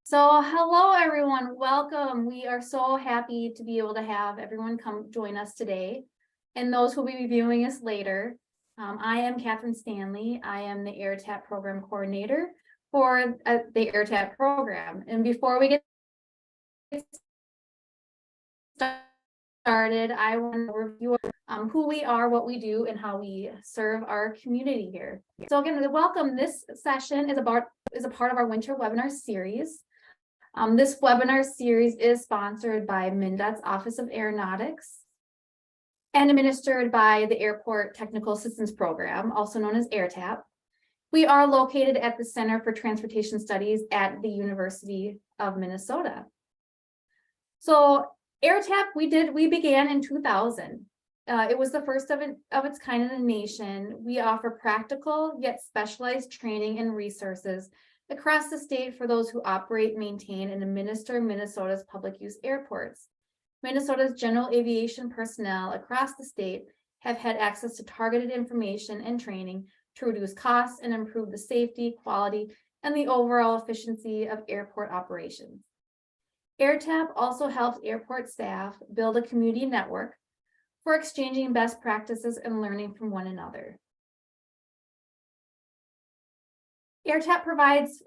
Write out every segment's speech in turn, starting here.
So hello, everyone. Welcome. We are so happy to be able to have everyone come join us today and those who will be viewing us later. I am Catherine Stanley. I am the AirTAP program coordinator for the AirTAP program. And before we get started, I want to review who we are, what we do, and how we serve our community here. So again, welcome. This session is a part of our winter webinar series. This webinar series is sponsored by MnDOT's Office of Aeronautics and administered by the Airport Technical Assistance Program, also known as AirTAP. We are located at the Center for Transportation Studies at the University of Minnesota. So AirTAP, we began in 2000. It was the first of its kind in the nation. We offer practical yet specialized training and resources across the state for those who operate, maintain, and administer Minnesota's public use airports. Minnesota's general aviation personnel across the state have had access to targeted information and training to reduce costs and improve the safety, quality, and the overall efficiency of airport operations. AirTAP also helps airport staff build a community network for exchanging best practices and learning from one another. AirTAP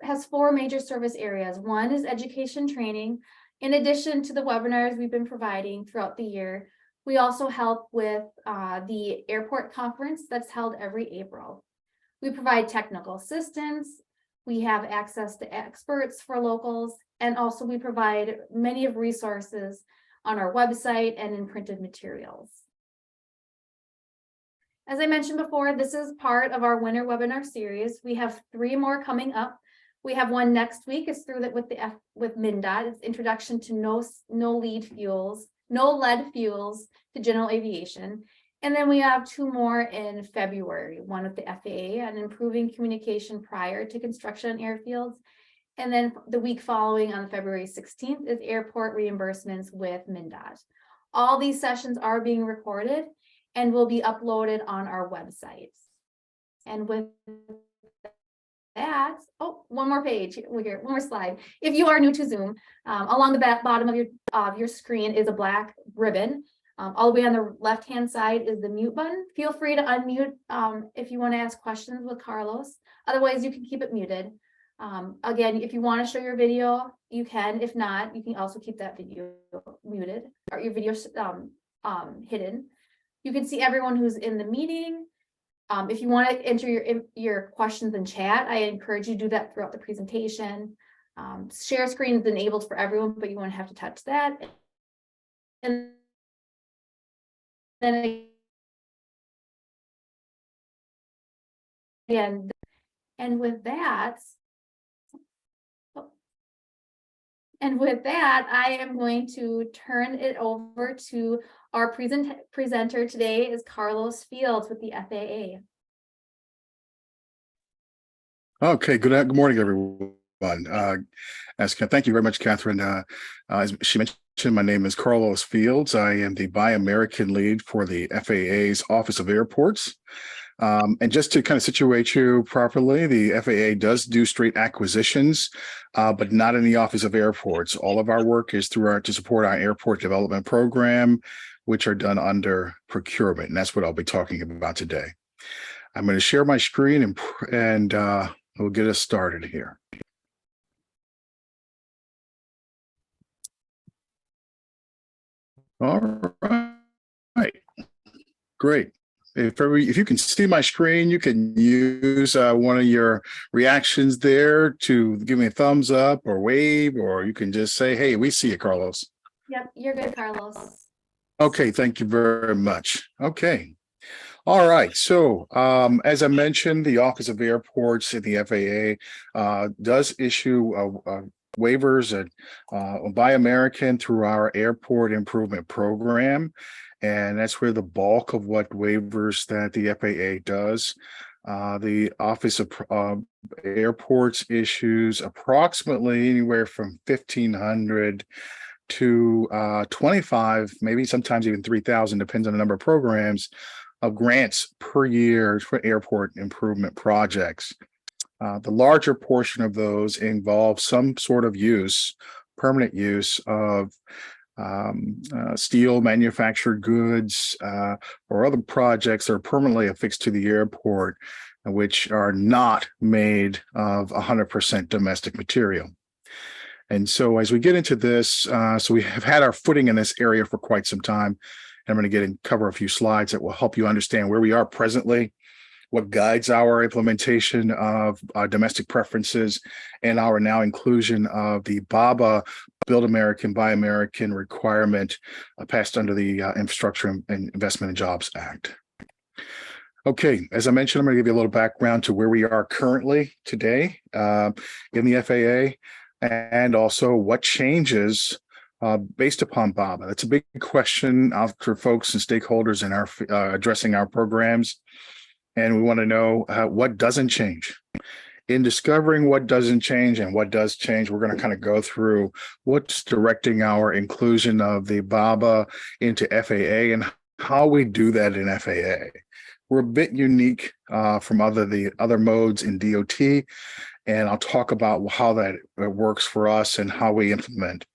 has four major service areas. One is education training. In addition to the webinars we've been providing throughout the year, we also help with the airport conference that's held every April. We provide technical assistance. We have access to experts for locals, and also we provide many of resources on our website and in printed materials. As I mentioned before, this is part of our winter webinar series. We have 3 more coming up. We have one next week. It's through with MnDOT. It's introduction to no lead fuels to general aviation. And then we have 2 more in February, one with the FAA on improving communication prior to construction on airfields. And then the week following on February 16th is airport reimbursements with MnDOT. All these sessions are being recorded and will be uploaded on our website. And with that, one more page, one more slide. If you are new to Zoom, along the bottom of your screen is a black ribbon. All the way on the left-hand side is the mute button. Feel free to unmute if you want to ask questions with Carlos. Otherwise, you can keep it muted. Again, if you want to show your video, you can. If not, you can also keep that video muted or your video hidden. You can see everyone who's in the meeting. If you want to enter your questions in chat, I encourage you to do that throughout the presentation. Share screen is enabled for everyone, but you won't have to touch that. And then again, and with that, I am going to turn it over to our presenter today is Carlos Fields with the FAA. Okay, good morning, everyone. Thank you very much, Catherine. As she mentioned, my name is Carlos Fields. I am the Buy American lead for the FAA's Office of Airports. And just to kind of situate you properly, the FAA does do straight acquisitions, but not in the Office of Airports. All of our work is to support our airport development program, which are done under procurement. And that's what I'll be talking about today. I'm going to share my screen and we'll get us started here. All right, great. If you can see my screen, you can use one of your reactions there to give me a thumbs up or wave, or you can just say, hey, we see you, Carlos. Yep, you're good, Carlos. Okay, thank you very much. Okay. All right. So as I mentioned, the Office of Airports at the FAA does issue waivers by American through our airport improvement program. And that's where the bulk of what waivers that the FAA does. The Office of Airports issues approximately anywhere from 1,500 to 25, maybe sometimes even 3,000, depends on the number of programs of grants per year for airport improvement projects. The larger portion of those involve some sort of use, permanent use of steel manufactured goods or other projects that are permanently affixed to the airport, which are not made of 100% domestic material. And so as we get into this, so we have had our footing in this area for quite some time. And I'm going to get and cover a few slides that will help you understand where we are presently, what guides our implementation of domestic preferences, and our now inclusion of the BABA, Build American, Buy American requirement passed under the Infrastructure and Investment and Jobs Act. Okay, as I mentioned, I'm going to give you a little background to where we are currently today in the FAA, and also what changes based upon BABA. That's a big question for folks and stakeholders in our addressing our programs. And we want to know what doesn't change. In discovering what doesn't change and what does change, we're going to kind of go through what's directing our inclusion of the BABA into FAA and how we do that in FAA. We're a bit unique from the other modes in DOT, and I'll talk about how that works for us and how we implement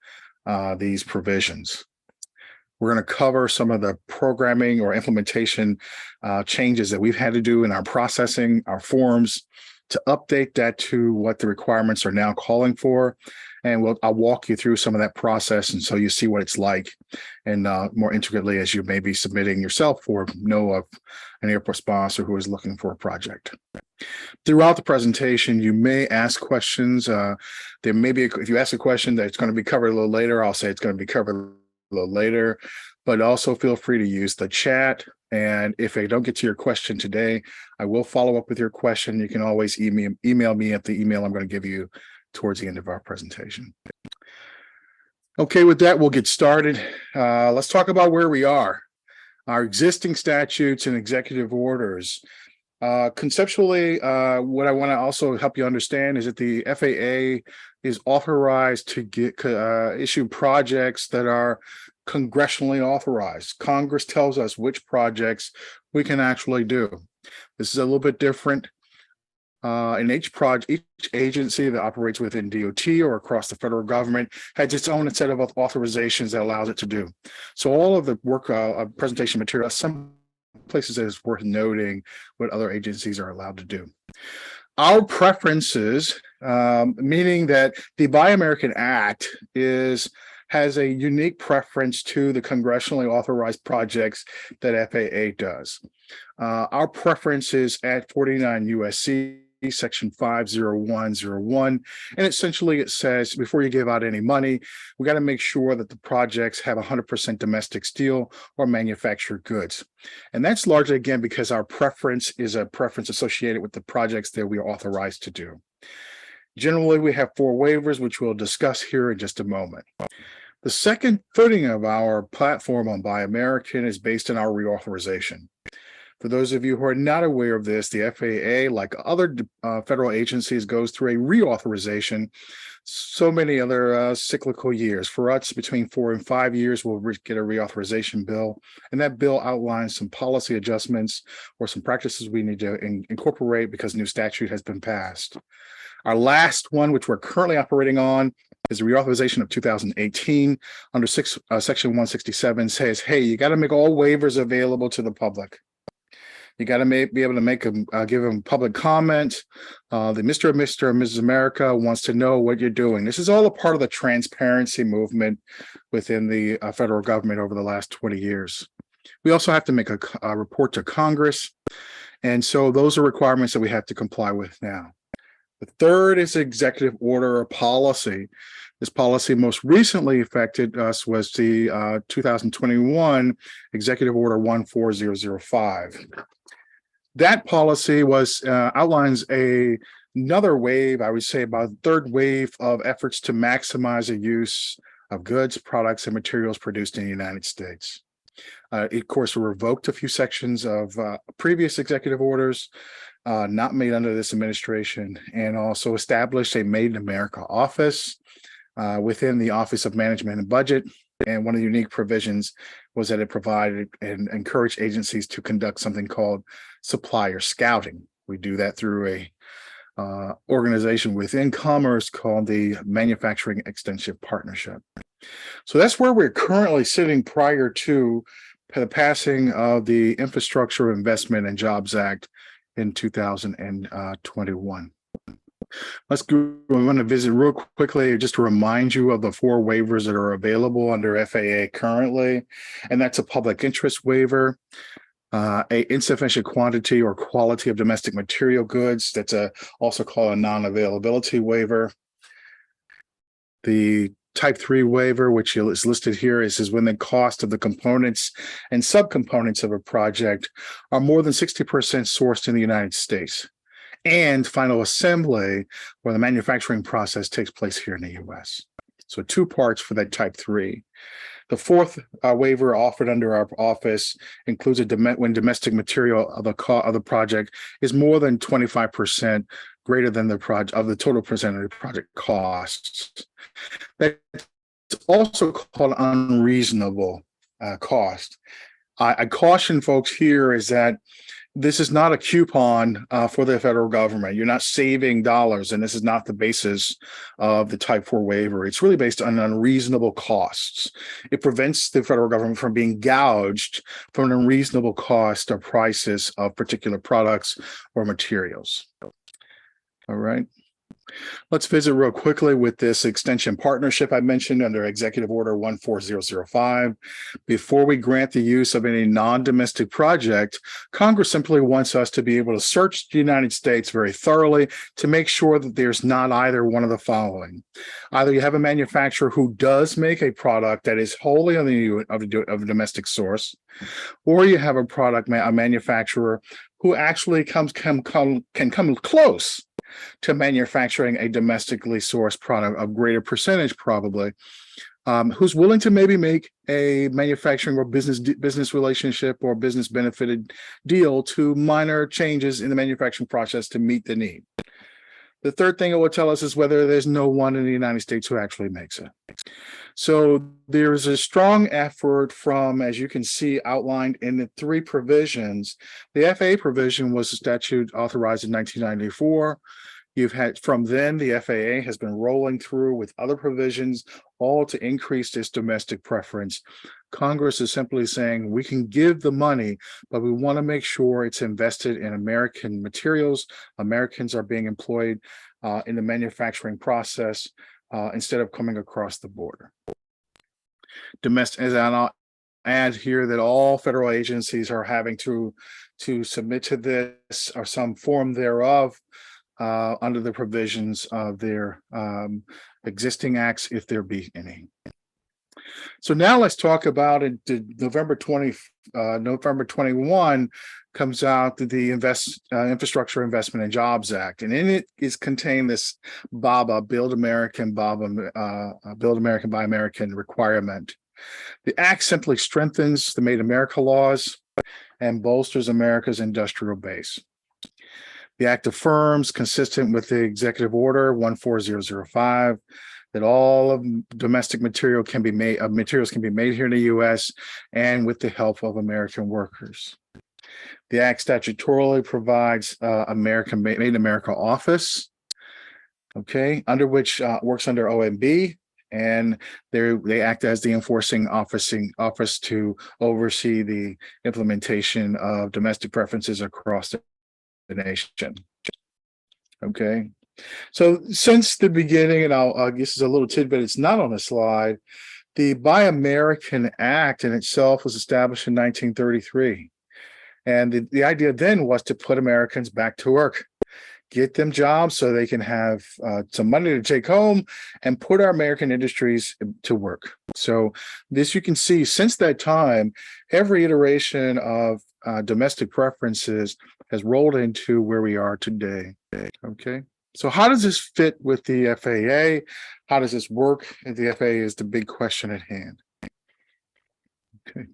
these provisions. We're going to cover some of the programming or implementation changes that we've had to do in our processing, our forms, to update that to what the requirements are now calling for. And I'll walk you through some of that process, and so you see what it's like, and more intricately as you may be submitting yourself or know of an airport sponsor who is looking for a project. Throughout the presentation, you may ask questions. There may be, if you ask a question that's going to be covered a little later, I'll say it's going to be covered a little later, but also feel free to use the chat. And if I don't get to your question today, I will follow up with your question. You can always email me at the email I'm going to give you towards the end of our presentation. Okay, with that, we'll get started. Let's talk about where we are. Our existing statutes and executive orders. Conceptually, what I want to also help you understand is that the FAA is authorized to issue projects that are congressionally authorized. Congress tells us which projects we can actually do. This is a little bit different. In each agency that operates within DOT or across the federal government has its own set of authorizations that allows it to do. So all of the work presentation material, some places that it's worth noting what other agencies are allowed to do. Our preferences, meaning that the Buy American Act has a unique preference to the congressionally authorized projects that FAA does. Our preference is at 49 USC section 50101, and essentially it says before you give out any money, we got to make sure that the projects have 100% domestic steel or manufactured goods. And that's largely, again, because our preference is a preference associated with the projects that we are authorized to do. Generally, we have 4 waivers, which we'll discuss here in just a moment. The second footing of our platform on Buy American is based on our reauthorization. For those of you who are not aware of this, the FAA, like other federal agencies, goes through a reauthorization so many other cyclical years. For us, between 4 and 5 years, we'll get a reauthorization bill, and that bill outlines some policy adjustments or some practices we need to incorporate because new statute has been passed. Our last one, which we're currently operating on, is the reauthorization of 2018 under section 167 says, hey, you got to make all waivers available to the public. You got to be able to give them public comment. The Mr. and Mrs. America wants to know what you're doing. This is all a part of the transparency movement within the federal government over the last 20 years. We also have to make a report to Congress. And so those are requirements that we have to comply with now. The third is executive order or policy. This policy most recently affected us was the 2021 Executive Order 14005. That policy outlines another wave, I would say about the third wave of efforts to maximize the use of goods, products, and materials produced in the United States. It, of course, revoked a few sections of previous executive orders not made under this administration, and also established a Made in America office within the Office of Management and Budget. And one of the unique provisions was that it provided and encouraged agencies to conduct something called supplier scouting. We do that through organization within Commerce called the Manufacturing Extension Partnership. So that's where we're currently sitting prior to the passing of the Infrastructure Investment and Jobs Act in 2021. I'm going to visit real quickly just to remind you of the 4 waivers that are available under FAA currently, and that's a public interest waiver, a insufficient quantity or quality of domestic material goods, that's also called a non-availability waiver. The Type 3 waiver, which is listed here, is when the cost of the components and subcomponents of a project are more than 60% sourced in the United States, and final assembly, where the manufacturing process takes place here in the US. So 2 parts for that Type 3. The 4th waiver offered under our office includes when domestic material of the project is more than 25% greater than the total percentage of project costs. That's also called unreasonable cost. I caution folks here is that this is not a coupon for the federal government. You're not saving dollars, and this is not the basis of the Type 4 waiver. It's really based on unreasonable costs. It prevents the federal government from being gouged from an unreasonable cost or prices of particular products or materials. All right. Let's visit real quickly with this extension partnership I mentioned under Executive Order 14005. Before we grant the use of any non-domestic project, Congress simply wants us to be able to search the United States very thoroughly to make sure that there's not either one of the following. Either you have a manufacturer who does make a product that is wholly of a domestic source, or you have a manufacturer who actually can come close to manufacturing a domestically sourced product, a greater percentage probably, who's willing to maybe make a manufacturing or business relationship or business benefited deal to minor changes in the manufacturing process to meet the need. The third thing it will tell us is whether there's no one in the United States who actually makes it. So there's a strong effort from, as you can see outlined in the 3 provisions. The FAA provision was a statute authorized in 1994. You've had from then, the FAA has been rolling through with other provisions, all to increase this domestic preference. Congress is simply saying we can give the money, but we want to make sure it's invested in American materials. Americans are being employed in the manufacturing process instead of coming across the border. As I'll add here that all federal agencies are having to submit to this or some form thereof under the provisions of their existing acts, if there be any. So now let's talk about it. November 21 comes out the Infrastructure Investment and Jobs Act, and in it is contained this BABA, Build American, Buy American requirement. The act simply strengthens the Made in America laws and bolsters America's industrial base. The act affirms, consistent with the Executive Order 14005, that all of domestic materials can be made here in the U.S. and with the help of American workers. The act statutorily provides Made in America Office, okay, under which works under OMB, and they act as the enforcing office to oversee the implementation of domestic preferences across the nation. Okay. So since the beginning, and I'll this is a little tidbit, it's not on the slide, the Buy American Act in itself was established in 1933. And the idea then was to put Americans back to work, get them jobs so they can have some money to take home and put our American industries to work. So this, you can see since that time, every iteration of domestic preferences has rolled into where we are today. Okay. So how does this fit with the FAA? How does this work? And the FAA is the big question at hand. Okay.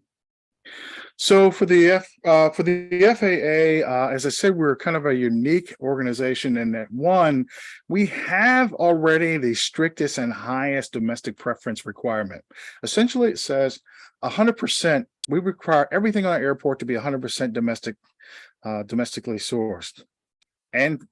So for the FAA, as I said, we're kind of a unique organization in that, one, we have already the strictest and highest domestic preference requirement. Essentially, it says 100%. We require everything on our airport to be 100% domestically sourced. And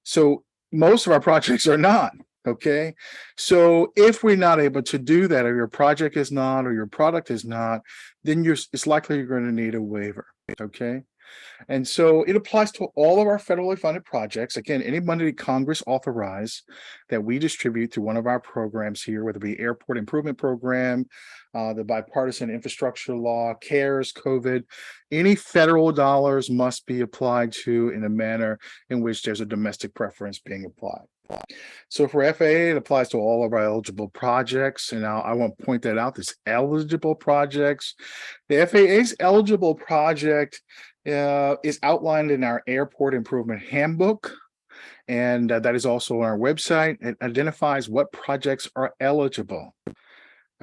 so most of our projects are not. Okay. So if we're not able to do that, or your project is not, or your product is not, then it's likely you're going to need a waiver. Okay. And so it applies to all of our federally funded projects. Again, any money that Congress authorized that we distribute through one of our programs here, whether it be Airport Improvement Program, the Bipartisan Infrastructure Law, CARES, COVID, any federal dollars must be applied to in a manner in which there's a domestic preference being applied. So for FAA, it applies to all of our eligible projects. And now I want to point that out, this eligible projects. The FAA's eligible project is outlined in our Airport Improvement Handbook. And that is also on our website. It identifies what projects are eligible.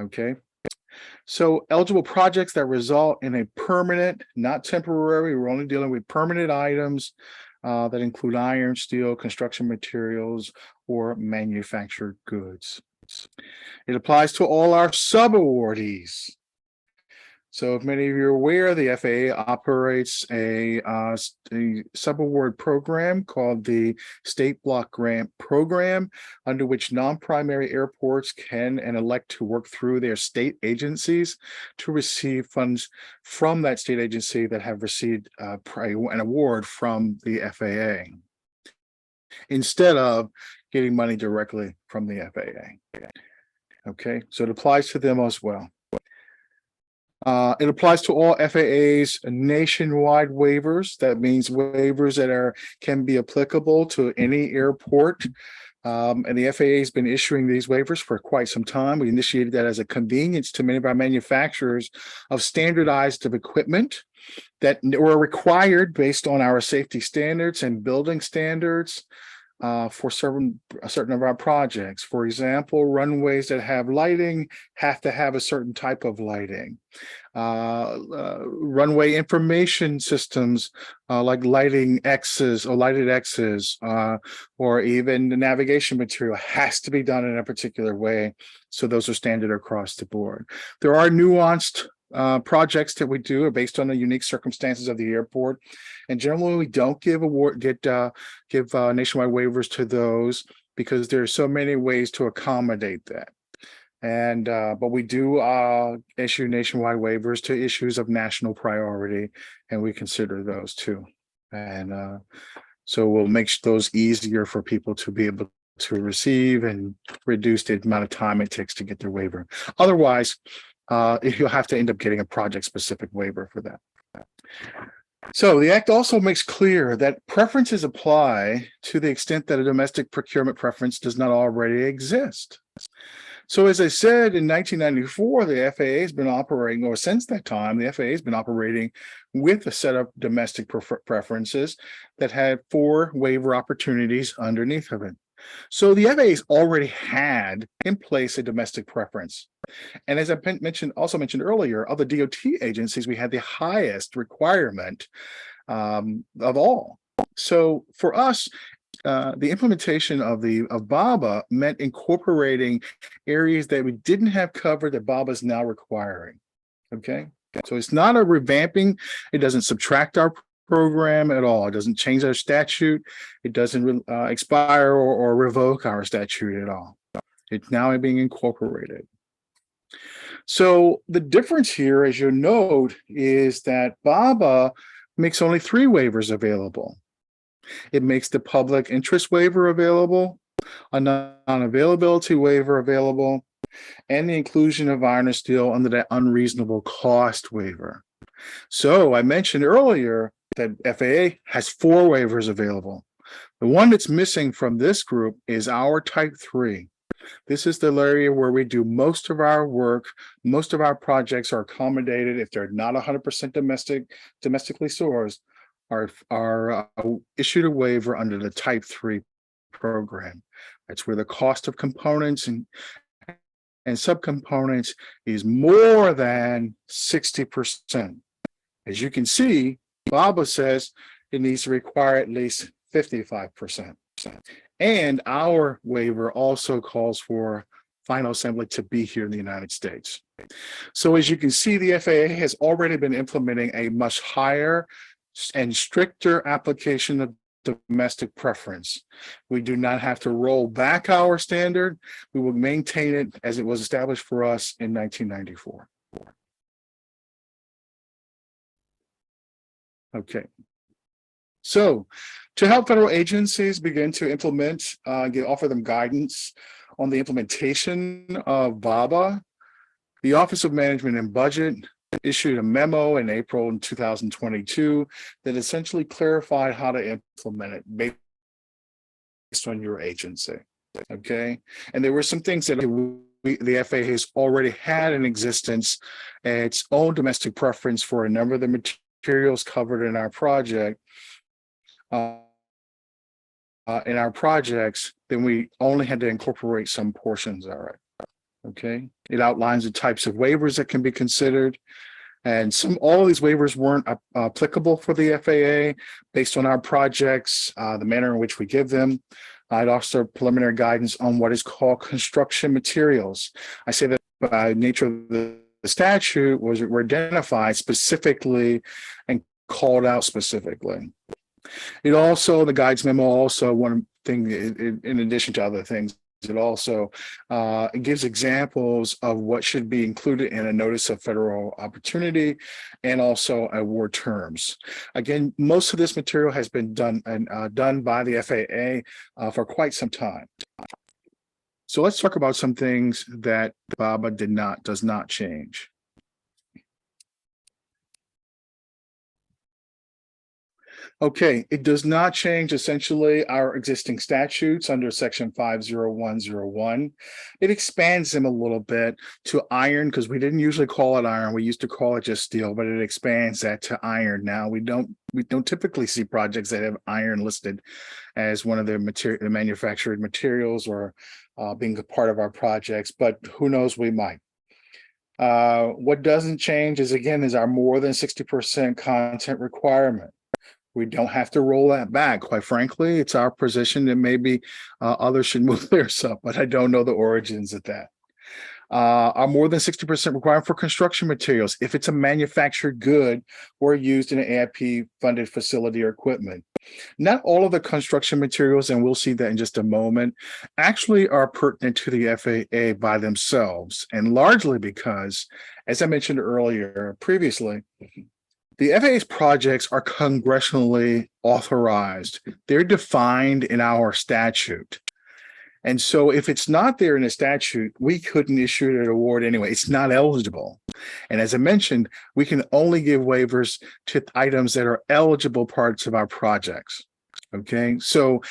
Okay. So eligible projects that result in a permanent, not temporary, we're only dealing with permanent items that include iron, steel, construction materials, or manufactured goods. It applies to all our subawardees. So if many of you are aware, the FAA operates a subaward program called the State Block Grant Program, under which non-primary airports can and elect to work through their state agencies to receive funds from that state agency that have received an award from the FAA, instead of getting money directly from the FAA. Okay, so it applies to them as well. It applies to all FAA's nationwide waivers. That means waivers that can be applicable to any airport. And the FAA has been issuing these waivers for quite some time. We initiated that as a convenience to many of our manufacturers of standardized equipment that were required based on our safety standards and building standards for certain of our projects. For example, runways that have lighting have to have a certain type of lighting. Runway information systems like lighting X's or lighted X's, or even the navigation material has to be done in a particular way. So those are standard across the board. There are nuanced projects that we do are based on the unique circumstances of the airport, and generally we don't give nationwide waivers to those because there are so many ways to accommodate that. And but we do issue nationwide waivers to issues of national priority, and we consider those too. And so we'll make those easier for people to be able to receive and reduce the amount of time it takes to get their waiver. Otherwise, you'll have to end up getting a project-specific waiver for that. So the Act also makes clear that preferences apply to the extent that a domestic procurement preference does not already exist. So as I said, in 1994, the FAA has been operating, or since that time, the FAA has been operating with a set of domestic preferences that had 4 waiver opportunities underneath of it. So the FAA has already had in place a domestic preference. And as I also mentioned earlier, of the DOT agencies, we had the highest requirement of all. So for us, the implementation of BABA meant incorporating areas that we didn't have covered that BABA is now requiring. Okay, so it's not a revamping. It doesn't subtract our program at all. It doesn't change our statute. It doesn't expire or revoke our statute at all. It's now being incorporated. So the difference here, as you note, is that BABA makes only 3 waivers available. It makes the public interest waiver available, a non-availability waiver available, and the inclusion of iron and steel under that unreasonable cost waiver. So I mentioned earlier that FAA has 4 waivers available. The one that's missing from this group is our Type 3. This is the area where we do most of our work. Most of our projects are accommodated if they're not 100% domestically sourced, are issued a waiver under the Type 3 program. That's where the cost of components and subcomponents is more than 60%. As you can see, BABA says it needs to require at least 55%. And our waiver also calls for final assembly to be here in the United States. So as you can see, the FAA has already been implementing a much higher and stricter application of domestic preference. We do not have to roll back our standard. We will maintain it as it was established for us in 1994. Okay. So to help federal agencies begin to implement, offer them guidance on the implementation of BABA, the Office of Management and Budget issued a memo in April in 2022 that essentially clarified how to implement it based on your agency. Okay. And there were some things that the FAA has already had in existence, its own domestic preference for a number of the materials covered in our project. In our projects, then we only had to incorporate some portions of it. Okay, it outlines the types of waivers that can be considered, and all of these waivers weren't applicable for the FAA based on our projects, the manner in which we give them. I'd also preliminary guidance on what is called construction materials. I say that by nature of the statute were identified specifically and called out specifically. It also, the guides memo also, one thing in addition to other things, it also it gives examples of what should be included in a notice of federal opportunity and also award terms. Again, most of this material has been done by the FAA for quite some time. So let's talk about some things that BABA does not change. Okay, it does not change essentially our existing statutes under section 50101. It expands them a little bit to iron, because we didn't usually call it iron. We used to call it just steel, but it expands that to iron now. We don't typically see projects that have iron listed as one of the manufactured materials or being a part of our projects, but who knows, we might. What doesn't change is our more than 60% content requirement. We don't have to roll that back. Quite frankly, it's our position that maybe others should move theirs up, but I don't know the origins of that. Our more than 60% requirement for construction materials, if it's a manufactured good or used in an AIP funded facility or equipment. Not all of the construction materials, and we'll see that in just a moment, actually are pertinent to the FAA by themselves, and largely because, as I mentioned earlier previously, the FAA's projects are congressionally authorized. They're defined in our statute. And so if it's not there in the statute, we couldn't issue an award anyway. It's not eligible. And as I mentioned, we can only give waivers to items that are eligible parts of our projects. Okay, so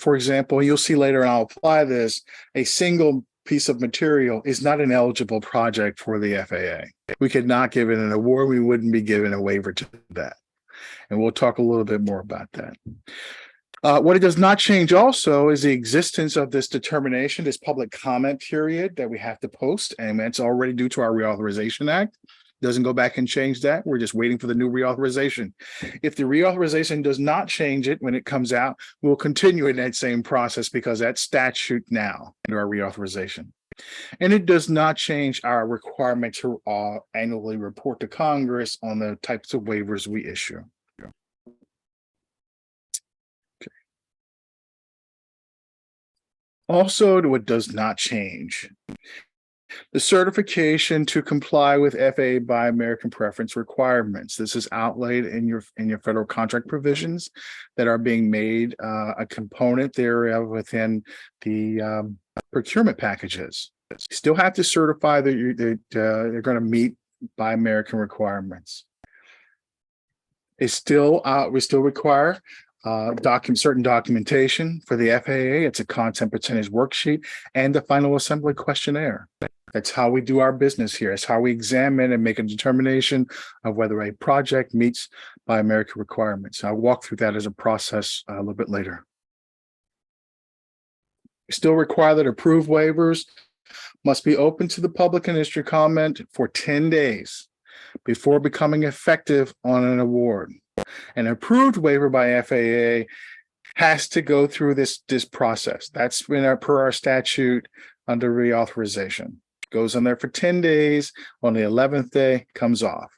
for example, you'll see later, and I'll apply this, a single piece of material is not an eligible project for the FAA. We could not give it an award. We wouldn't be given a waiver to that. And we'll talk a little bit more about that. What it does not change also is the existence of this determination, this public comment period that we have to post, and that's already due to our Reauthorization Act. Doesn't go back and change that. We're just waiting for the new reauthorization. If the reauthorization does not change it when it comes out, we'll continue in that same process because that's statute now under our reauthorization. And it does not change our requirement to annually report to Congress on the types of waivers we issue. Okay. Also, what does not change: the certification to comply with FAA by American preference requirements. This is outlaid in your federal contract provisions that are being made a component thereof within the procurement packages. You still have to certify that they're going to meet by American requirements. We still require certain documentation for the FAA. It's a content percentage worksheet and the final assembly questionnaire. That's how we do our business here. It's how we examine and make a determination of whether a project meets by American requirements. I'll walk through that as a process a little bit later. We still require that approved waivers must be open to the public and industry comment for 10 days before becoming effective on an award. An approved waiver by FAA has to go through this process. That's per our statute under reauthorization. Goes on there for 10 days. On the 11th day, comes off.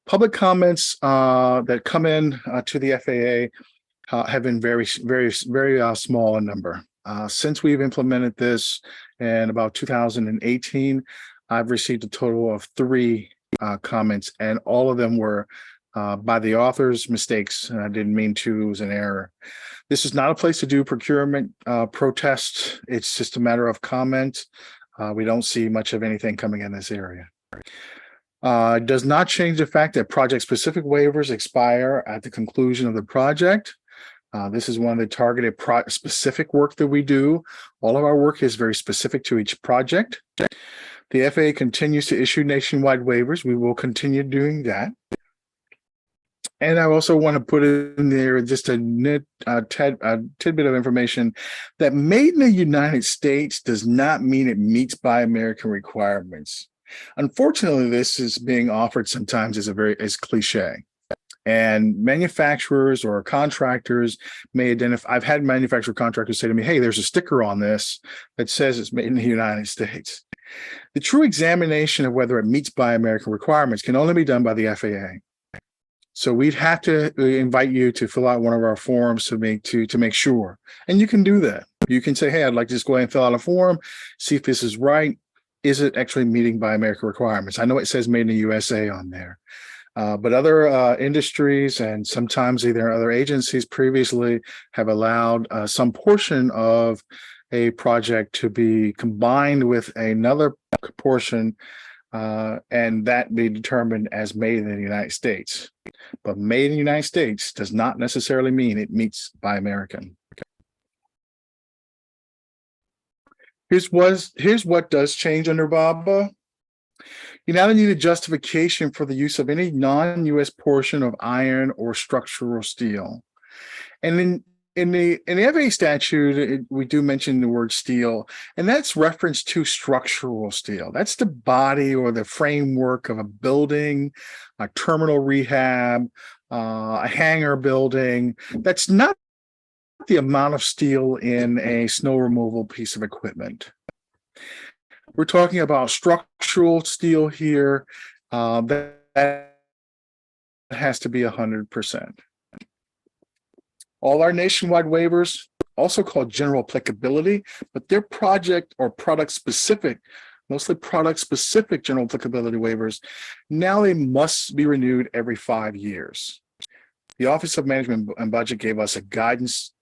Public comments that come in to the FAA have been very small in number. Since we've implemented this in about 2018, I've received a total of 3 comments, and all of them were by the authors mistakes. I didn't mean to, it was an error. This is not a place to do procurement protests. It's just a matter of comment. We don't see much of anything coming in this area. It does not change the fact that project-specific waivers expire at the conclusion of the project. This is one of the targeted specific work that we do. All of our work is very specific to each project. The FAA continues to issue nationwide waivers. We will continue doing that. And I also want to put in there just a tidbit of information that made in the United States does not mean it meets Buy American requirements. Unfortunately, this is being offered sometimes as cliche. And manufacturers or contractors may identify. I've had manufacturer contractors say to me, hey, there's a sticker on this that says it's made in the United States. The true examination of whether it meets Buy American requirements can only be done by the FAA. So we'd have to invite you to fill out one of our forms to make sure. And you can do that. You can say, hey, I'd like to just go ahead and fill out a form, see if this is right. Is it actually meeting Buy American requirements? I know it says made in the USA on there. But other industries and sometimes either other agencies previously have allowed some portion of a project to be combined with another portion and that be determined as made in the United States. But made in the United States does not necessarily mean it meets Buy American. Here's what does change under BABA. You now need a justification for the use of any non-U.S. portion of iron or structural steel. And in the FAA statute, we do mention the word steel, and that's reference to structural steel. That's the body or the framework of a building, a terminal rehab, a hangar building. That's not the amount of steel in a snow removal piece of equipment. We're talking about structural steel here. That has to be 100%. All our nationwide waivers, also called general applicability, but they're project or product specific, mostly product specific general applicability waivers. Now they must be renewed every 5 years. The Office of Management and Budget gave us a guidance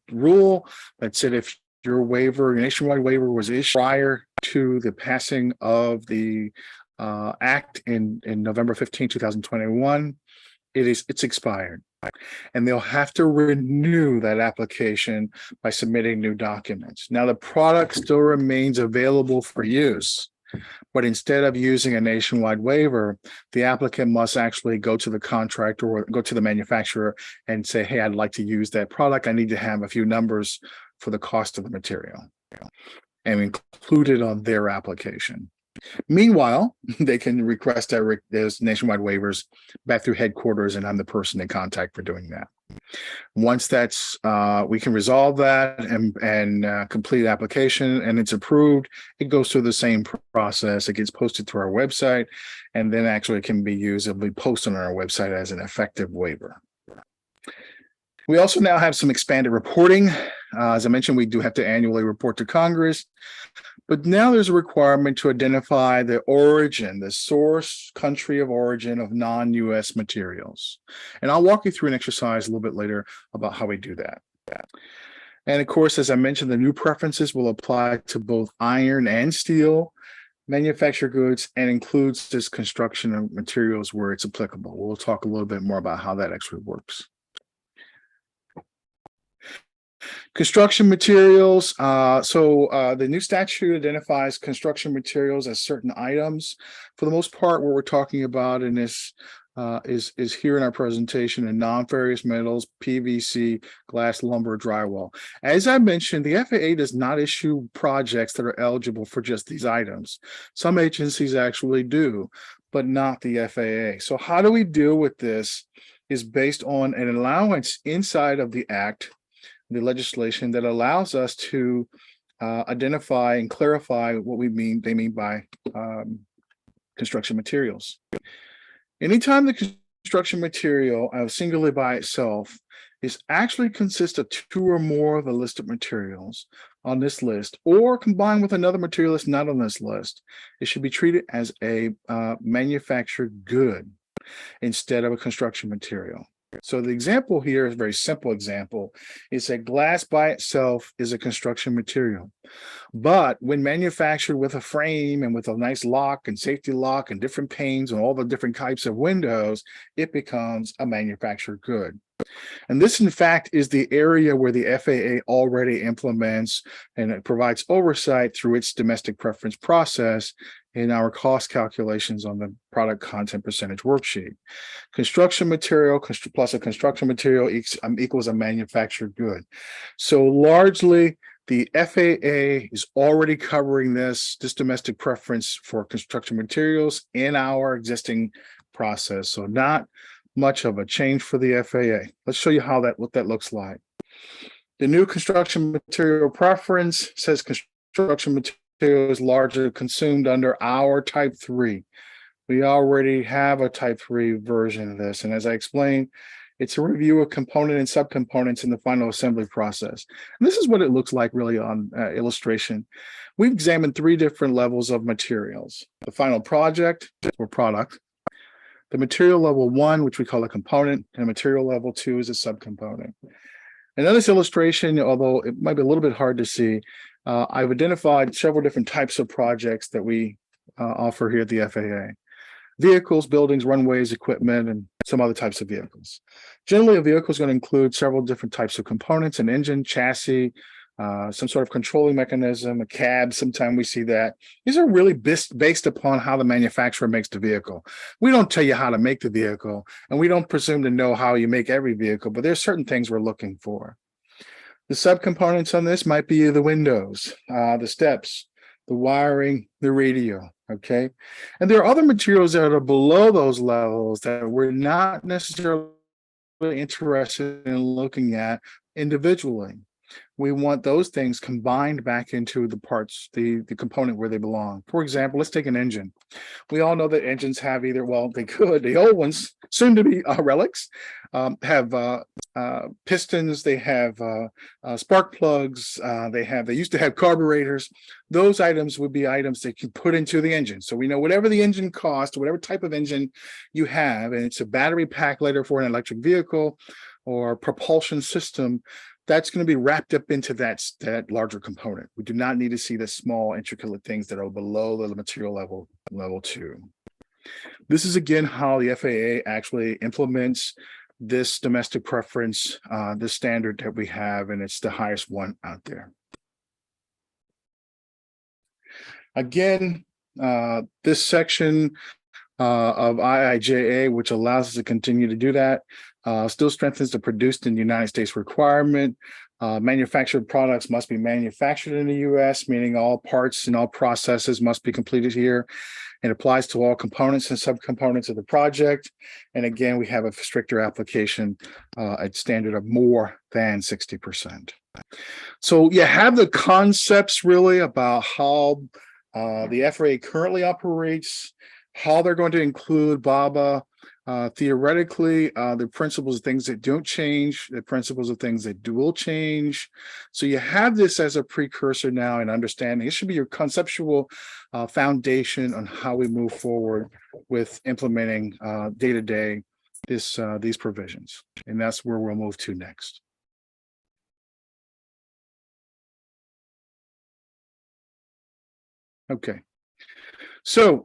rule that said if your nationwide waiver was issued prior to the passing of the act in November 15, 2021, it's expired. And they'll have to renew that application by submitting new documents. Now, the product still remains available for use, but instead of using a nationwide waiver, the applicant must actually go to the contractor or go to the manufacturer and say, hey, I'd like to use that product. I need to have a few numbers for the cost of the material and include it on their application. Meanwhile, they can request those nationwide waivers back through headquarters, and I'm the person in contact for doing that. Once that's we can resolve that and complete the application and it's approved, it goes through the same process. It gets posted to our website, and then actually it can be used. It'll be posted on our website as an effective waiver. We also now have some expanded reporting. As I mentioned, we do have to annually report to Congress. But now there's a requirement to identify the origin, the source country of origin of non-US materials. And I'll walk you through an exercise a little bit later about how we do that. And of course, as I mentioned, the new preferences will apply to both iron and steel manufactured goods and includes this construction of materials where it's applicable. We'll talk a little bit more about how that actually works. Construction materials. The new statute identifies construction materials as certain items. For the most part, what we're talking about in this is here in our presentation in non-ferrous metals, PVC, glass, lumber, drywall. As I mentioned, the FAA does not issue projects that are eligible for just these items. Some agencies actually do, but not the FAA. So how do we deal with this is based on an allowance inside of the act, the legislation that allows us to identify and clarify what they mean by construction materials. Anytime the construction material singularly by itself is actually consists of two or more of the listed materials on this list, or combined with another material that's not on this list. It should be treated as a manufactured good instead of a construction material. So the example here is a very simple example. It's that glass by itself is a construction material. But when manufactured with a frame and with a nice lock and safety lock and different panes and all the different types of windows, it becomes a manufactured good. And this, in fact, is the area where the FAA already implements and it provides oversight through its domestic preference process in our cost calculations on the product content percentage worksheet. Construction material plus a construction material equals a manufactured good. So largely, the FAA is already covering this domestic preference for construction materials in our existing process. So not much of a change for the FAA. Let's show you what that looks like. The new construction material preference says construction material is largely consumed under our type 3. We already have a type 3 version of this. And as I explained, it's a review of component and subcomponents in the final assembly process. And this is what it looks like really on illustration. We've examined 3 different levels of materials: the final project or product, the material level 1, which we call a component, and material level 2 is a subcomponent. And in this illustration, although it might be a little bit hard to see, I've identified several different types of projects that we offer here at the FAA. Vehicles, buildings, runways, equipment, and some other types of vehicles. Generally, a vehicle is going to include several different types of components: an engine, chassis, some sort of controlling mechanism, a cab. Sometimes we see that. These are really based upon how the manufacturer makes the vehicle. We don't tell you how to make the vehicle, and we don't presume to know how you make every vehicle, but there's certain things we're looking for. The subcomponents on this might be the windows, the steps, the wiring, the radio, okay? And there are other materials that are below those levels that we're not necessarily interested in looking at individually. We want those things combined back into the parts, the component where they belong. For example, let's take an engine. We all know that engines have either, well, they could, the old ones, soon to be relics, have pistons, they have spark plugs, they used to have carburetors. Those items would be items that you put into the engine. So we know whatever the engine cost, whatever type of engine you have, and it's a battery pack later for an electric vehicle or propulsion system, that's going to be wrapped up into that larger component. We do not need to see the small intricate things that are below the material level 2. This is again how the FAA actually implements this domestic preference, this standard that we have, and it's the highest one out there. Again, this section of IIJA, which allows us to continue to do that, still strengthens the produced in the United States requirement. Manufactured products must be manufactured in the U.S., meaning all parts and all processes must be completed here. It applies to all components and subcomponents of the project. And again, we have a stricter application at standard of more than 60%. So you have the concepts really about how the FAA currently operates, how they're going to include BABA. Theoretically, the principles of things that don't change, the principles of things that will change. So you have this as a precursor now and understanding. It should be your conceptual foundation on how we move forward with implementing day to day these provisions. And that's where we'll move to next. Okay. So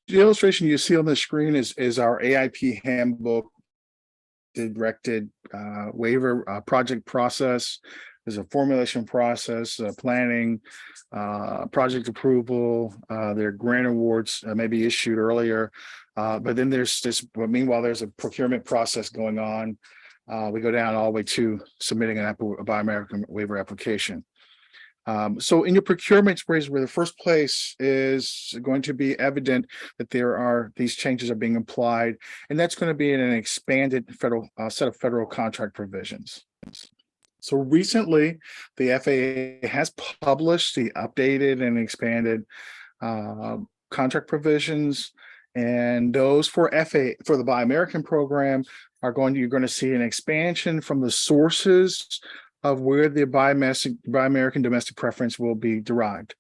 the illustration you see on the screen is our AIP handbook directed waiver project process. There's a formulation process, planning, project approval, their grant awards may be issued earlier, but then there's this, meanwhile, there's a procurement process going on. We go down all the way to submitting a Buy American waiver application. So in your procurement phase, where the first place is going to be evident that these changes are being applied, and that's going to be in an expanded federal set of federal contract provisions. So recently, the FAA has published the updated and expanded contract provisions, And those for the Buy American program you're going to see an expansion from the sources of where the Buy American domestic preference will be derived.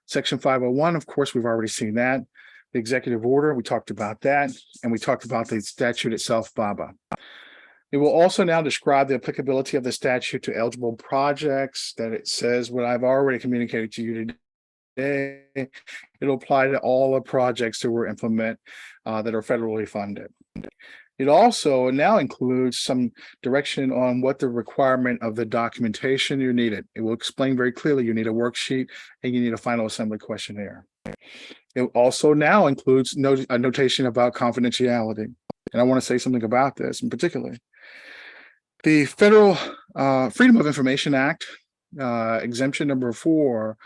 Section 501, of course, we've already seen that. The executive order, we talked about that, and we talked about the statute itself, BABA. It will also now describe the applicability of the statute to eligible projects. That it says what I've already communicated to you today. It'll apply to all the projects that we're implement that are federally funded. It also now includes some direction on what the requirement of the documentation you needed. It will explain very clearly you need a worksheet and you need a final assembly questionnaire. It also now includes a notation about confidentiality. And I want to say something about this in particular. The Federal Freedom of Information Act, exemption number 4,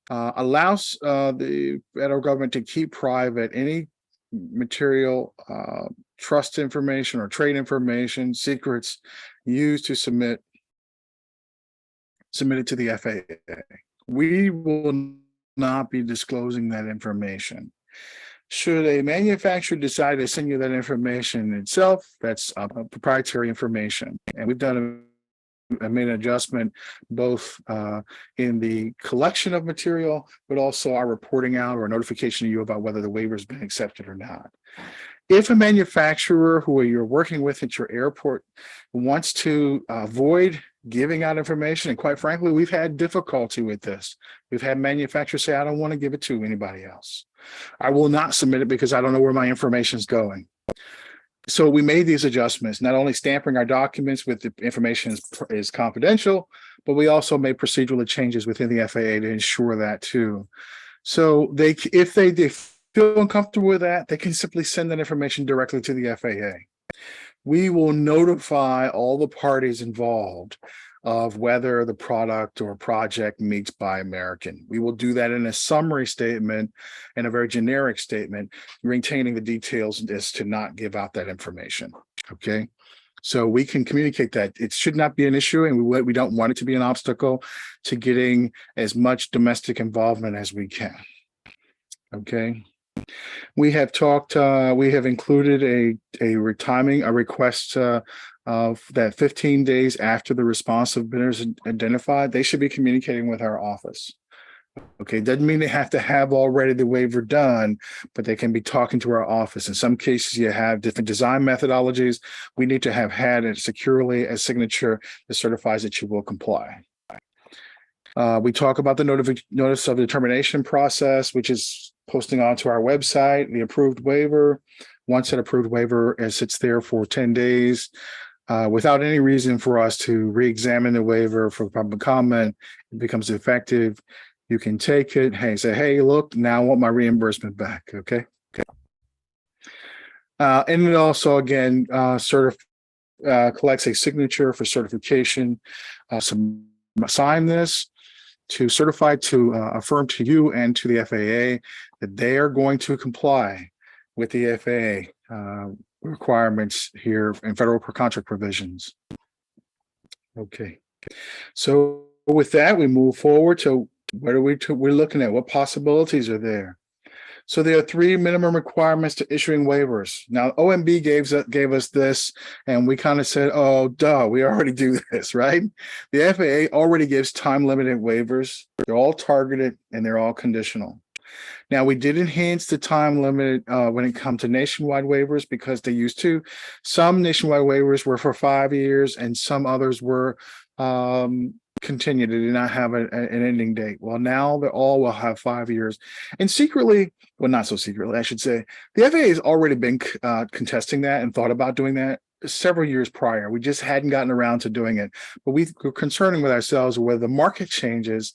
allows the federal government to keep private any material, trust information or trade information, secrets used to submit it to the FAA. We will not be disclosing that information. Should a manufacturer decide to send you that information itself, that's proprietary information. And we've done made an adjustment both in the collection of material, but also our reporting out or notification to you about whether the waiver has been accepted or not. If a manufacturer who you're working with at your airport wants to avoid giving out information, and quite frankly, we've had difficulty with this. We've had manufacturers say, I don't want to give it to anybody else. I will not submit it because I don't know where my information is going. So we made these adjustments, not only stamping our documents with the information is confidential, but we also made procedural changes within the FAA to ensure that too. So if they feel uncomfortable with that, they can simply send that information directly to the FAA. We will notify all the parties involved of whether the product or project meets Buy American. We will do that in a summary statement and a very generic statement, retaining the details as to not give out that information. Okay, so we can communicate that. It should not be an issue, and we don't want it to be an obstacle to getting as much domestic involvement as we can. Okay. We have talked, we have included a request of that 15 days after the responsive bidder is identified, they should be communicating with our office. Okay, doesn't mean they have to have already the waiver done, but they can be talking to our office. In some cases, you have different design methodologies. We need to have had it securely a signature that certifies that you will comply. We talk about the notice of determination process, which is posting onto our website, the approved waiver. Once that approved waiver sits there for 10 days, without any reason for us to re-examine the waiver for public comment, it becomes effective. You can take it, say, hey, look, now I want my reimbursement back, okay? And it also, again, collects a signature for certification. Sign this to certify to affirm to you and to the FAA that they are going to comply with the FAA requirements here in federal contract provisions. Okay, so with that, we move forward to what are we're looking at? What possibilities are there? So there are 3 minimum requirements to issuing waivers. Now, OMB gave us this, and we kind of said, oh, duh, we already do this, right? The FAA already gives time-limited waivers. They're all targeted, and they're all conditional. Now, we did enhance the time limit when it comes to nationwide waivers because they used to. Some nationwide waivers were for 5 years, and some others were continued. They did not have an ending date. Well, now they all will have 5 years. And secretly, well, not so secretly, I should say, the FAA has already been contesting that and thought about doing that several years prior. We just hadn't gotten around to doing it. But we're concerning with ourselves whether the market changes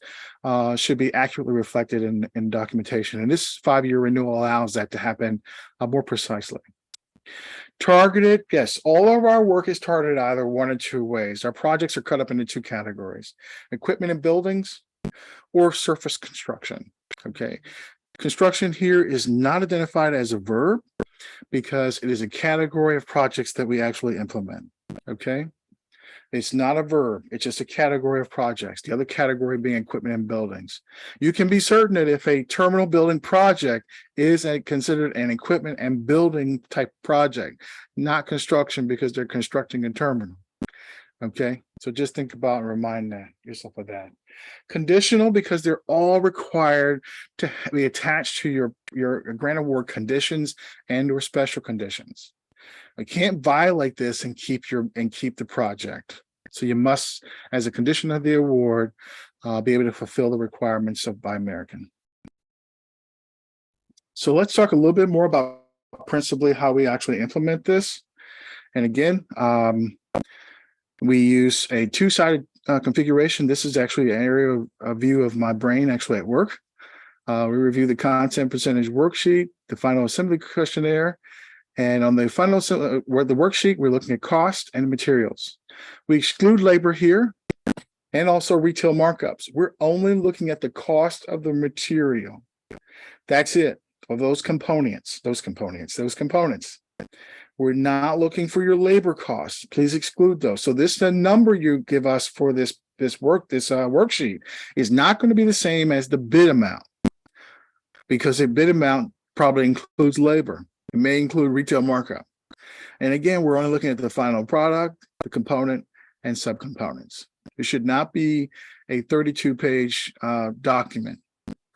should be accurately reflected in documentation. And this 5-year renewal allows that to happen more precisely. Targeted, yes, all of our work is targeted either 1 or 2 ways. Our projects are cut up into 2 categories: equipment and buildings or surface construction. Okay, construction here is not identified as a verb because it is a category of projects that we actually implement. Okay, It's not a verb. It's just a category of projects. The other category being equipment and buildings. You can be certain that if a terminal building project is considered an equipment and building type project, not construction because they're constructing a terminal. Okay, so just think about and remind yourself of that. Conditional because they're all required to be attached to your grant award conditions and or special conditions. I can't violate this and keep the project. So you must, as a condition of the award, be able to fulfill the requirements of Buy American. So let's talk a little bit more about principally how we actually implement this. And again, we use a two-sided configuration. This is actually an area of view of my brain actually at work. We review the content percentage worksheet, the final assembly questionnaire, and on the final the worksheet, we're looking at cost and materials. We exclude labor here and also retail markups. We're only looking at the cost of the material. That's it, of those components. We're not looking for your labor costs. Please exclude those. So the number you give us for this worksheet is not going to be the same as the bid amount, because the bid amount probably includes labor. It may include retail markup. And again, we're only looking at the final product, the component, and subcomponents. It should not be a 32-page document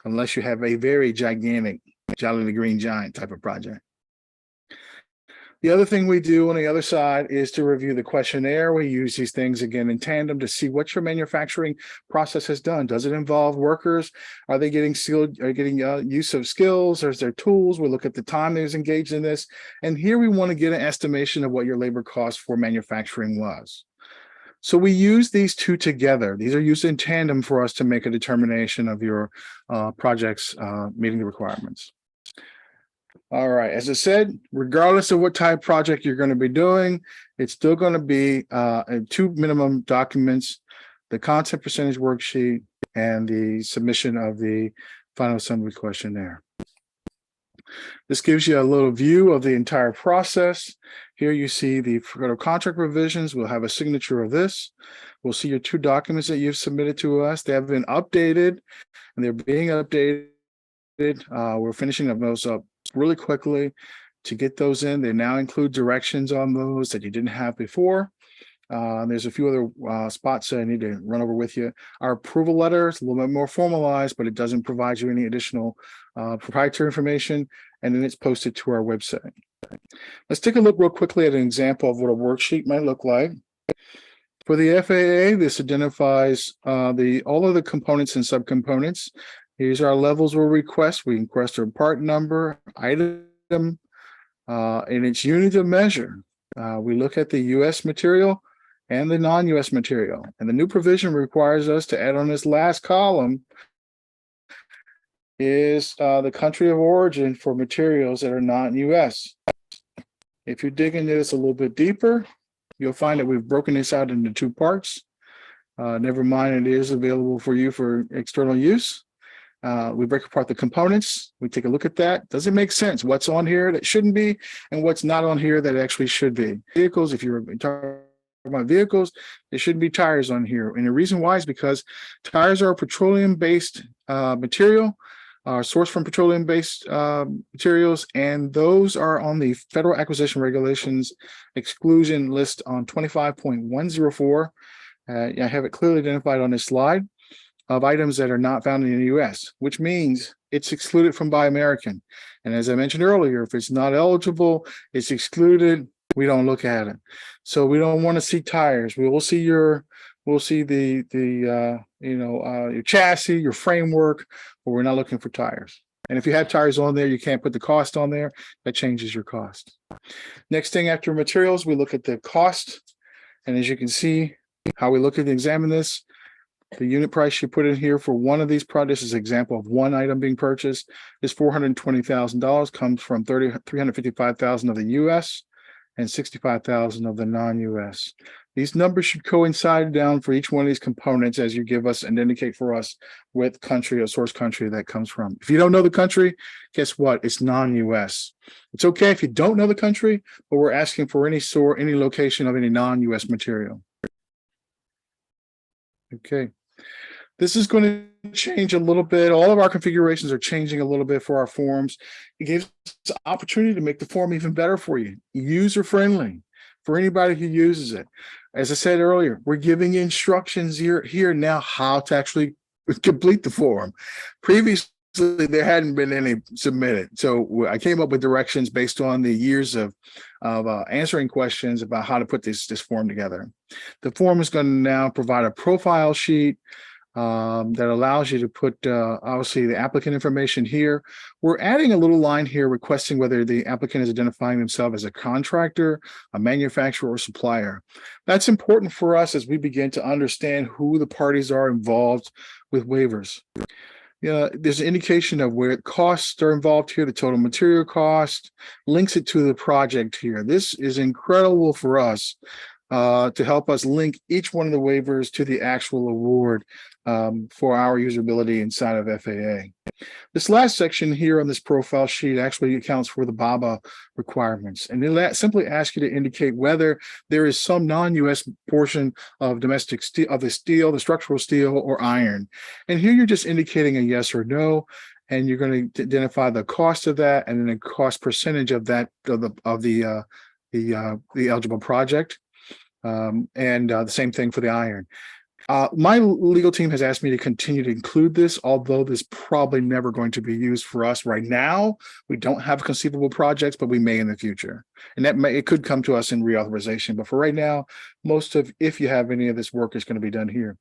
unless you have a very gigantic Jolly the Green Giant type of project. The other thing we do on the other side is to review the questionnaire. We use these things again in tandem to see what your manufacturing process has done. Does it involve workers? Are they getting skilled? Are getting use of skills? Or is there tools? We look at the time they was engaged in this. And here we want to get an estimation of what your labor cost for manufacturing was. So we use these two together. These are used in tandem for us to make a determination of your projects meeting the requirements. All right, as I said, regardless of what type of project you're going to be doing, it's still going to be two minimum documents, the content percentage worksheet and the submission of the final assembly questionnaire. This gives you a little view of the entire process. Here you see the contract revisions. We'll have a signature of this. We'll see your two documents that you've submitted to us. They have been updated and they're being updated. We're finishing up those up really quickly to get those in. They now include directions on those that you didn't have before. There's a few other spots that I need to run over with you. Our approval letter is a little bit more formalized, but it doesn't provide you any additional proprietary information, and then it's posted to our website. Let's take a look real quickly at an example of what a worksheet might look like. For the FAA, this identifies all of the components and subcomponents. Here's our levels we'll request. We request our part number, item, and its unit of measure. We look at the U.S. material and the non-U.S. material. And the new provision requires us to add on this last column is the country of origin for materials that are not U.S. If you dig into this a little bit deeper, you'll find that we've broken this out into two parts. Never mind, it is available for you for external use. We break apart the components. We take a look at that. Does it make sense? What's on here that shouldn't be and what's not on here that actually should be? Vehicles, if you're talking about vehicles, there shouldn't be tires on here. And the reason why is because tires are a petroleum-based material, sourced from petroleum-based materials, and those are on the Federal Acquisition Regulations exclusion list on 25.104. I have it clearly identified on this slide of items that are not found in the U.S., which means it's excluded from Buy American. And as I mentioned earlier, if it's not eligible, it's excluded. We don't look at it. So we don't want to see tires. We'll see your chassis, your framework, but we're not looking for tires. And if you have tires on there, you can't put the cost on there. That changes your cost. Next thing after materials, we look at the cost. And as you can see, how we look at and examine this, the unit price you put in here for one of these products is an example of one item being purchased is $420,000, comes from $355,000 of the U.S. and $65,000 of the non-U.S. These numbers should coincide down for each one of these components as you give us and indicate for us what country or source country that comes from. If you don't know the country, guess what? It's non-U.S. It's okay if you don't know the country, but we're asking for any location of any non-U.S. material. Okay. This is going to change a little bit. All of our configurations are changing a little bit for our forms. It gives us the opportunity to make the form even better for you, user-friendly for anybody who uses it. As I said earlier, we're giving you instructions here now how to actually complete the form. Previously, there hadn't been any submitted. So I came up with directions based on the years of answering questions about how to put this form together. The form is going to now provide a profile sheet that allows you to put obviously the applicant information here. We're adding a little line here requesting whether the applicant is identifying themselves as a contractor, a manufacturer, or supplier. That's important for us as we begin to understand who the parties are involved with waivers. There's an indication of where costs are involved here, the total material cost, links it to the project here. This is incredible for us to help us link each one of the waivers to the actual award for our usability inside of FAA. This last section here on this profile sheet actually accounts for the BABA requirements. And it simply asks you to indicate whether there is some non-US portion of domestic steel, of the steel, the structural steel or iron. And here you're just indicating a yes or no. And you're going to identify the cost of that and then the cost percentage of that, of the eligible project. The same thing for the iron. My legal team has asked me to continue to include this, although this probably never going to be used for us right now. We don't have conceivable projects, but we may in the future. And it could come to us in reauthorization. But for right now, if you have any of this work, is going to be done here.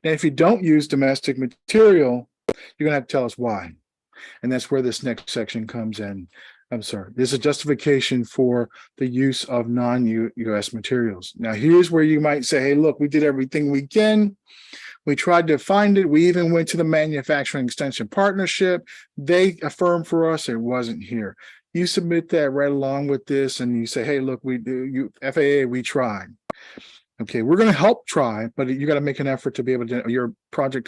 Now, if you don't use domestic material, you're going to have to tell us why. And that's where this next section comes in. I'm sorry, there's a justification for the use of non-US materials. Now, here's where you might say, hey, look, we did everything we can. We tried to find it. We even went to the Manufacturing Extension Partnership. They affirmed for us it wasn't here. You submit that right along with this and you say, hey, look, FAA, we tried. Okay, we're going to help try, but you got to make an effort to be able to, your project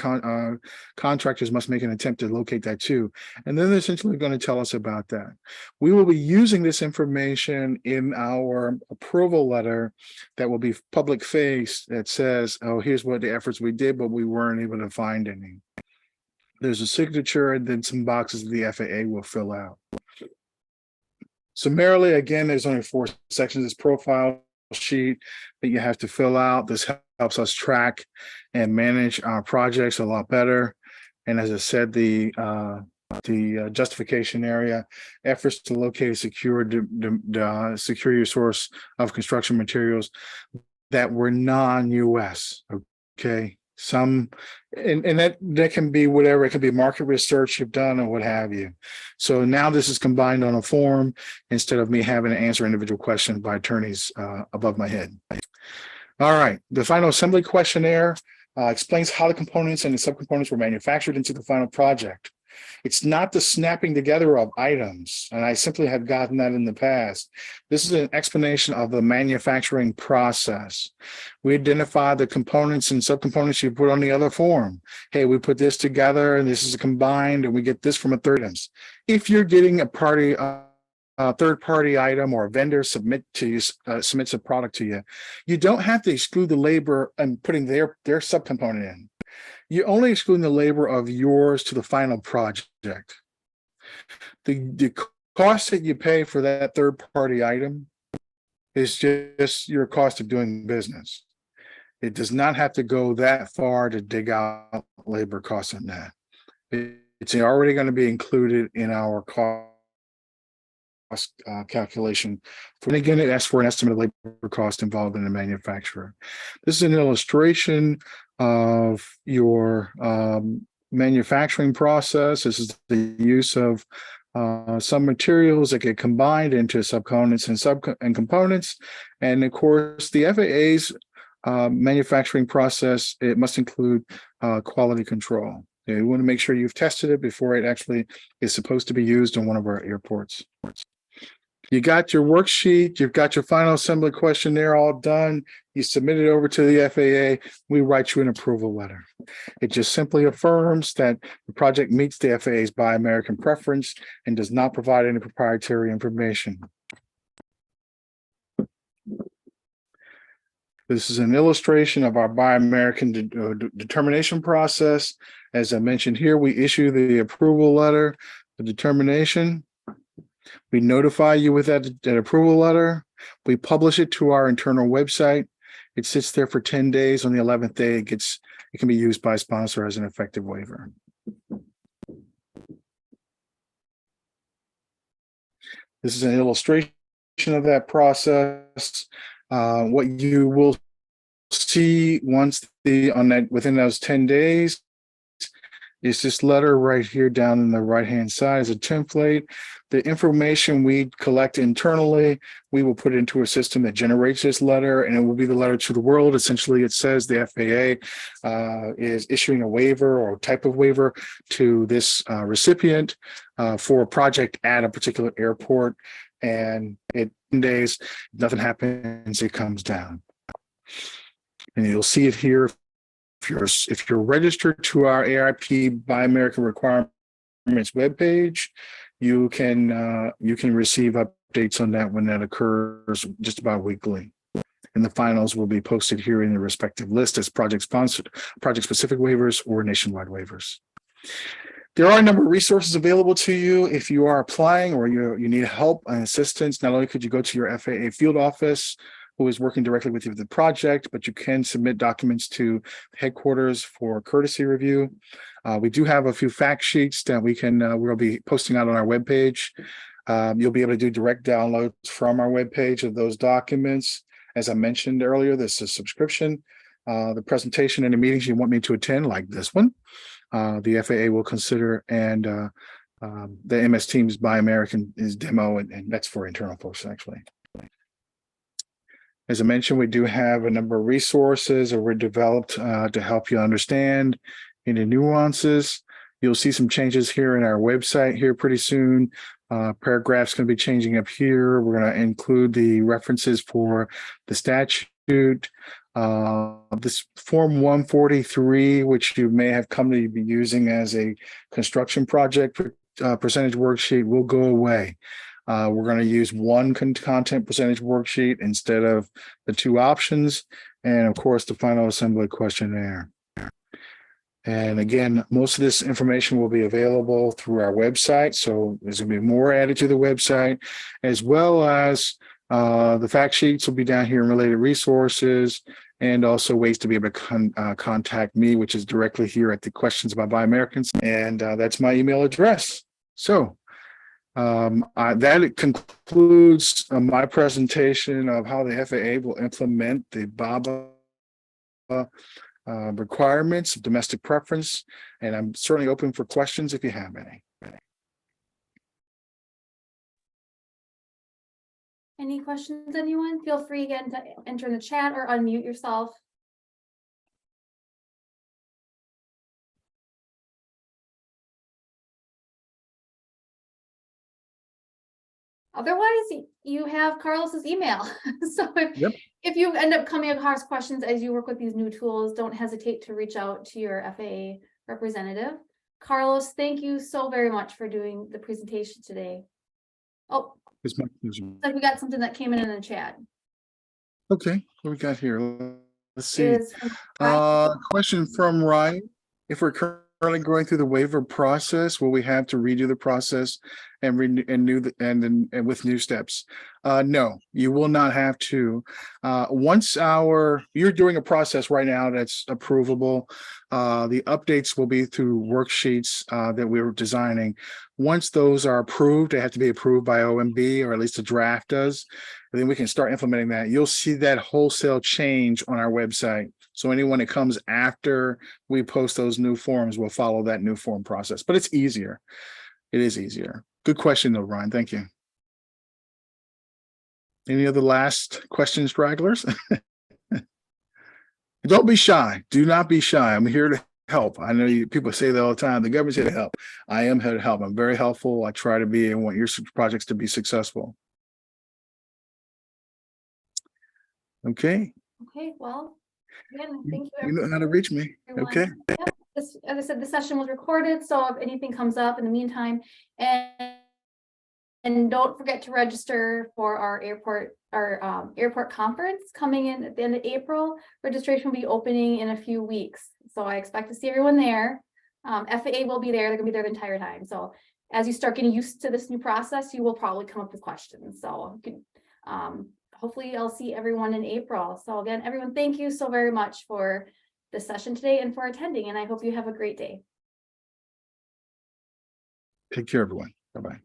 contractors must make an attempt to locate that too. And then they're essentially going to tell us about that. We will be using this information in our approval letter that will be public faced that says, oh, here's what the efforts we did, but we weren't able to find any. There's a signature and then some boxes the FAA will fill out. Summarily, again, there's only 4 sections. This profile sheet that you have to fill out. This helps us track and manage our projects a lot better. And as I said, the justification area, efforts to locate, secure your source of construction materials that were non-US. Okay. And that can be whatever. It can be market research you've done or what have you. So now this is combined on a form instead of me having to answer individual questions by attorneys above my head. All right. The final assembly questionnaire explains how the components and the subcomponents were manufactured into the final project. It's not the snapping together of items, and I simply have gotten that in the past. This is an explanation of the manufacturing process. We identify the components and subcomponents you put on the other form. Hey, we put this together, and this is combined, and we get this from a third item. If you're getting a third-party item or a vendor submits a product to you, you don't have to exclude the labor and putting their subcomponent in. You're only excluding the labor of yours to the final project. The cost that you pay for that third-party item is just your cost of doing business. It does not have to go that far to dig out labor costs on that. It's already going to be included in our cost calculation. And again, it asks for an estimate of labor cost involved in the manufacturer. This is an illustration of your manufacturing process. This is the use of some materials that get combined into subcomponents and components. And of course, the FAA's manufacturing process, it must include quality control. You want to make sure you've tested it before it actually is supposed to be used on one of our airports. You got your worksheet, you've got your final assembly questionnaire all done. You submit it over to the FAA. We write you an approval letter. It just simply affirms that the project meets the FAA's Buy American preference and does not provide any proprietary information. This is an illustration of our Buy American determination process. As I mentioned here, we issue the approval letter, the determination. We notify you with that approval letter. We publish it to our internal website. It sits there for 10 days. On the 11th day, it can be used by sponsor as an effective waiver. This is an illustration of that process. What you will see within those 10 days is this letter right here down in the right-hand side is a template. The information we collect internally, we will put into a system that generates this letter, and it will be the letter to the world. Essentially, it says the FAA is issuing a waiver or type of waiver to this recipient for a project at a particular airport. And in 10 days, nothing happens, it comes down. And you'll see it here. If you're registered to our ARP Buy American Requirements webpage, you can receive updates on that when that occurs just about weekly. And the finals will be posted here in the respective list as project-specific waivers or nationwide waivers. There are a number of resources available to you if you are applying or you need help and assistance. Not only could you go to your FAA field office, who is working directly with you with the project, but you can submit documents to headquarters for courtesy review. We do have a few fact sheets that we'll be posting out on our webpage. You'll be able to do direct downloads from our webpage of those documents. As I mentioned earlier, this is a subscription. The presentation and the meetings you want me to attend, like this one, the FAA will consider, and the MS Teams Buy American is demo, and that's for internal folks, actually. As I mentioned, we do have a number of resources that were developed to help you understand any nuances. You'll see some changes here in our website here pretty soon. Paragraphs going to be changing up here. We're going to include the references for the statute. This Form 143, which you may have come to be using as a construction project percentage worksheet, will go away. We're going to use one content percentage worksheet instead of the two options, and of course the final assembly questionnaire. And again, most of this information will be available through our website, so there's going to be more added to the website, as well as the fact sheets will be down here in related resources, and also ways to be able to contact me, which is directly here at the Questions About Buy Americans, and that's my email address. So that concludes my presentation of how the FAA will implement the BABA requirements of domestic preference, and I'm certainly open for questions if you have any. Any questions, anyone? Feel free again to enter in the chat or unmute yourself. Otherwise, you have Carlos's email. So if you end up coming across questions as you work with these new tools, don't hesitate to reach out to your FAA representative. Carlos, thank you so very much for doing the presentation today. Oh, It's my pleasure. like we got something that came in the chat. Okay, what we got here? Let's see. Question from Ryan. If we're currently going through the waiver process, will we have to redo the process and with new steps? No, you will not have to. You're doing a process right now that's approvable. The updates will be through worksheets that we're designing. Once those are approved, they have to be approved by OMB, or at least a draft does. And then we can start implementing that. You'll see that wholesale change on our website. So anyone that comes after we post those new forms will follow that new form process. But it's easier. It is easier. Good question, though, Ryan. Thank you. Any other last questions, stragglers? Don't be shy. Do not be shy. I'm here to help. I know people say that all the time. The government's here to help. I am here to help. I'm very helpful. I try to be and want your projects to be successful. Okay. Okay, well, again, thank you. You know how to reach me. Everyone. Okay. Yep. As I said, the session was recorded, so if anything comes up in the meantime, and And don't forget to register for our airport conference coming in at the end of April. Registration will be opening in a few weeks. So I expect to see everyone there. FAA will be there. They're gonna be there the entire time. So as you start getting used to this new process, you will probably come up with questions. So hopefully I'll see everyone in April. So again, everyone, thank you so very much for this session today and for attending. And I hope you have a great day. Take care, everyone. Bye-bye.